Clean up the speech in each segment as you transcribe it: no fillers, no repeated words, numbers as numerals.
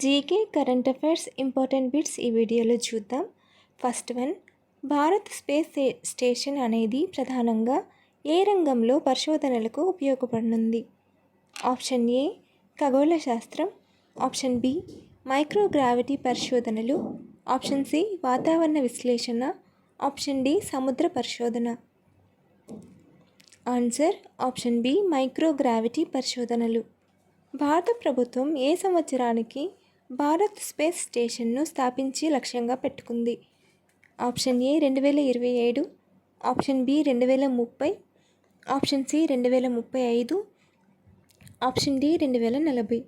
GK current affairs important bits ఈ వీడియోలో చూద్దాం. First one, Bharat space station అనేది ప్రధానంగా ఏ రంగంలో పరిశోధనలకు ఉపయోగపడనుంది? ఆప్షన్ ఏ ఖగోళ శాస్త్రం, ఆప్షన్ బి మైక్రోగ్రావిటీ పరిశోధనలు, ఆప్షన్ సి వాతావరణ విశ్లేషణ, ఆప్షన్ డి సముద్ర పరిశోధన. ఆన్సర్ ఆప్షన్ బి మైక్రోగ్రావిటీ పరిశోధనలు. భారత ప్రభుత్వం ఏ సంవత్సరానికి భారత్ స్పేస్ స్టేషన్ను స్థాపించి లక్ష్యంగా పెట్టుకుంది? Option A 2027, option B 2030, option C 2035, option D 2040.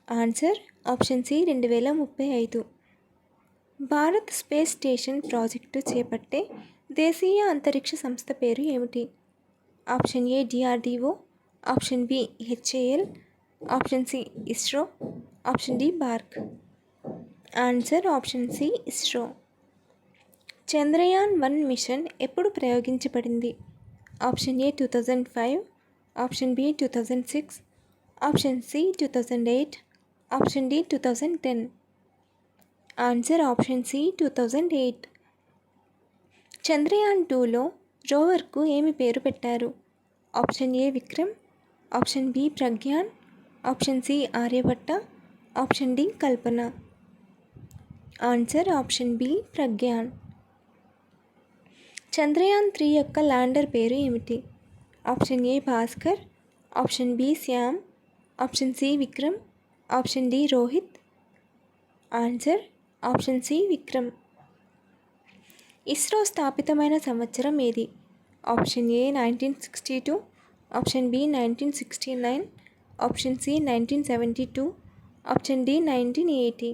Answer option C 2035. Bharat space station project చేపట్టే దేశీయ అంతరిక్ష సంస్థ పేరు ఏమిటి? Option A DRDO, option B HAL, option C ISRO, option D BARC. Answer option C ISRO. Chandrayaan mission ఎప్పుడు ప్రయోగించబడింది? Option A 2005, option B 2006, option C 2008, option D 2010. Answer option C 2008. చంద్రయాన్-2లో రోవర్కు ఏమి పేరు పెట్టారు? Option A Vikram, option B Pragyan, option C Aryabhata, option D Kalpana. Answer option B Pragyan. Chandrayaan యొక్క lander పేరు ఏమిటి? Option A Bhaskar, option B Shyam, option C Vikram, option D Rohit. Answer option C Vikram. ISRO స్థాపితమైన సంవత్సరం ఏది? Option A 1962, option B 1969, option C 1972, option D 1980.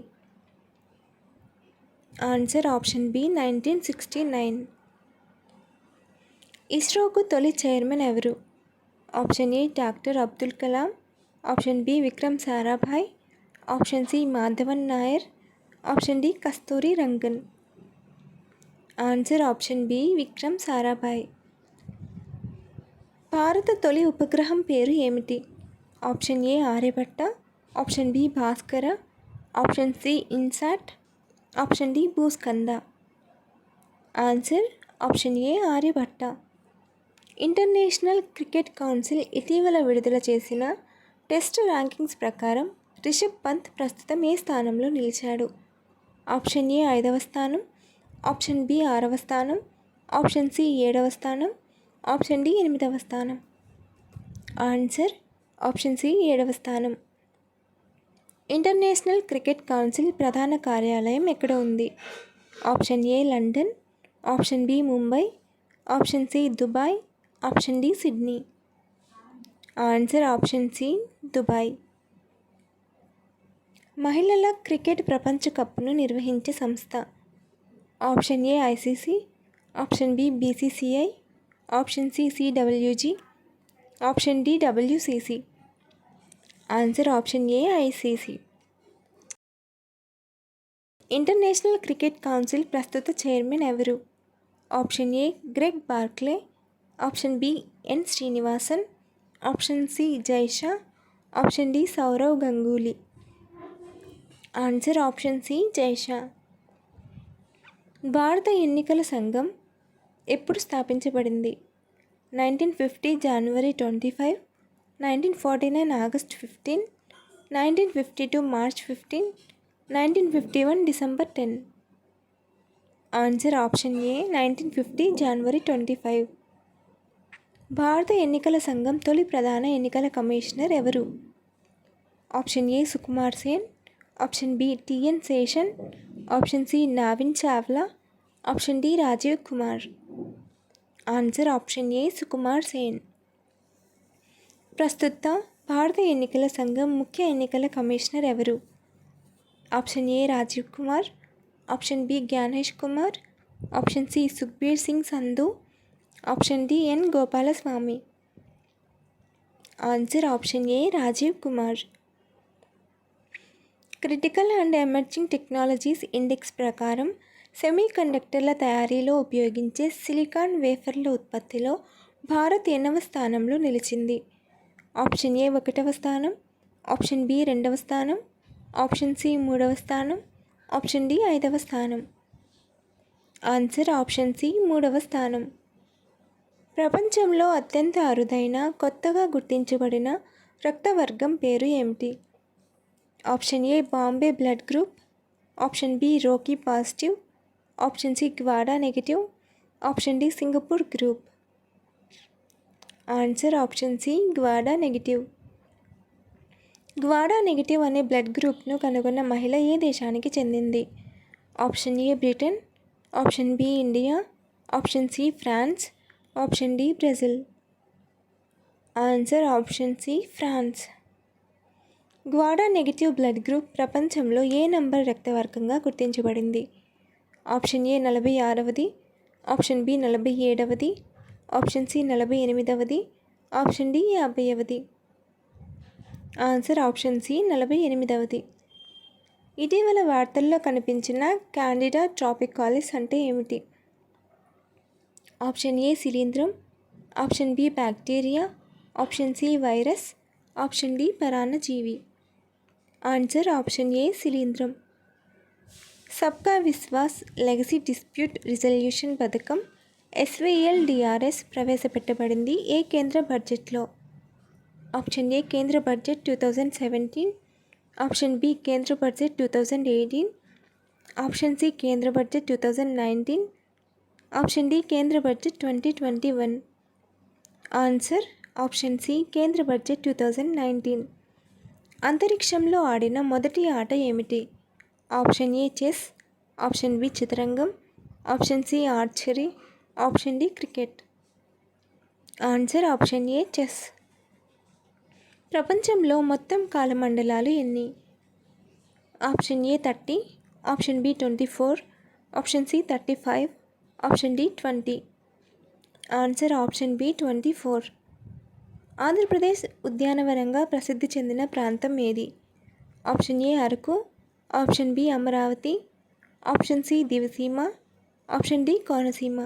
Answer option B 1969. ఇస్రోకు తొలి chairman ఎవరు? Option A doctor Abdul Kalam, option B Vikram Sarabhai, option C Madhavan Nair, option D Kasturi Rangan. Answer option B Vikram Sarabhai. భారత తొలి ఉపగ్రహం పేరు ఏమిటి? Option A Aryabhata, option B Bhaskara, option C INSAT, option D Bhuskanda. Answer option A Aryabhata. International Cricket Council ఇటీవల విడుదల చేసిన టెస్ట్ ర్యాంకింగ్స్ ప్రకారం రిషబ్ పంత్ ప్రస్తుతం ఏ స్థానంలో నిలిచాడు? ఆప్షన్ ఏ 5వ స్థానం, ఆప్షన్ బి 6వ స్థానం, ఆప్షన్ సి 7వ స్థానం, ఆప్షన్ డి 8వ స్థానం. ఆన్సర్ ఆప్షన్ సి 7వ స్థానం. ఇంటర్నేషనల్ క్రికెట్ కౌన్సిల్ ప్రధాన కార్యాలయం ఎక్కడ ఉంది? Option A London, option B Mumbai, option C Dubai, option D Sydney. Answer option C Dubai. మహిళల క్రికెట్ ప్రపంచ కప్ను నిర్వహించే సంస్థ? Option A ICC, option B BCCI, option C CWG, option D WCC. Answer option A ICC. International Cricket council ప్రస్తుత chairman ఎవరు? Option ఏ Greg Barclay, option B N Srinivasan, option C Jay Shah, option D Sourav Ganguly. Answer option C Jay Shah. భారత ఎన్నికల సంఘం ఎప్పుడు స్థాపించబడింది? 1950 జనవరి 25, 1949 August 15, 1952 March 15, 1951 December 10. Answer option A 1950 జనవరి 25. భారత ఎన్నికల సంఘం తొలి ప్రధాన ఎన్నికల కమిషనర్ ఎవరు? Option A Sukumar Sen, option B TN Seshan, option C Navin Chawla, option D Rajiv Kumar. Answer option A Sukumar Sen. ప్రస్తుత భారత ఎన్నికల సంఘం ముఖ్య ఎన్నికల కమిషనర్ ఎవరు? Option A Rajiv Kumar, option B Gyanesh Kumar, option C Sukhbir Singh Sandhu, option D N Gopalaswami. Answer option A Rajiv Kumar. Critical and emerging technologies index ప్రకారం సెమీకండక్టర్ల తయారీలో ఉపయోగించే సిలికాన్ వేఫర్ల ఉత్పత్తిలో భారత్ ఎన్నవ స్థానంలో నిలిచింది? ఆప్షన్ ఏ 1వ స్థానం, ఆప్షన్ బి 2వ స్థానం, ఆప్షన్ సి 3వ స్థానం, ఆప్షన్ డి 5వ స్థానం. ఆన్సర్ ఆప్షన్ సి 3వ స్థానం. ప్రపంచంలో అత్యంత అరుదైన కొత్తగా గుర్తించబడిన రక్తవర్గం పేరు ఏమిటి? Option A Bombay blood group, option B రోకీ positive, option C Gwada negative, option D Singapore group. Answer option C Gwada negative. Gwada negative అనే బ్లడ్ గ్రూప్ను కనుగొన్న మహిళ ఏ దేశానికి చెందింది? Option A Britain, option B India, option C France, option D Brazil. Answer option C France. Gwada negative blood group ప్రపంచంలో ఏ number రక్తవర్గంగా గుర్తించబడింది? ఆప్షన్ ఏ 46వది, ఆప్షన్ బి 47వది, ఆప్షన్ సి 48వది, ఆప్షన్ డి 50వది. ఆన్సర్ ఆప్షన్ సి 48వది. ఇటీవల వార్తల్లో కనిపించిన క్యాండిడా ట్రాపికాలిస్ అంటే ఏమిటి? ఆప్షన్ ఏ శిలీంధ్రం, option B bacteria, option C virus, option D పరాన్నజీవి. ఆన్సర్ ఆప్షన్ ఏ శిలీంధ్రం. Sabka Vishwas legacy dispute resolution పథకం SVLDRS ప్రవేశపెట్టబడింది ఏ కేంద్ర బడ్జెట్లో? ఆప్షన్ ఏ కేంద్ర బడ్జెట్ 2017, ఆప్షన్ బి కేంద్ర బడ్జెట్ 2018, ఆప్షన్ సి కేంద్ర బడ్జెట్ 2019, ఆప్షన్ డి కేంద్ర బడ్జెట్ 2021. ఆన్సర్ ఆప్షన్ సి కేంద్ర బడ్జెట్ 2019. అంతరిక్షంలో ఆడిన మొదటి ఆట ఏమిటి? ఆప్షన్ ఏ చెస్, ఆప్షన్ బి చదరంగం, option C archery, option D cricket. Answer option ఏ చెస్. ప్రపంచంలో మొత్తం కాలమండలాలు ఎన్ని? Option A 30, option B 24, option C 35, option D 20. Answer option B 24. Andhra Pradesh ఉద్యానవనంగా ప్రసిద్ధి చెందిన ప్రాంతం ఏది? Option A Araku, option B Amaravati, option C Diviseema, option D Konaseema.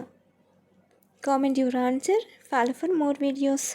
Comment your answer. Follow for more videos.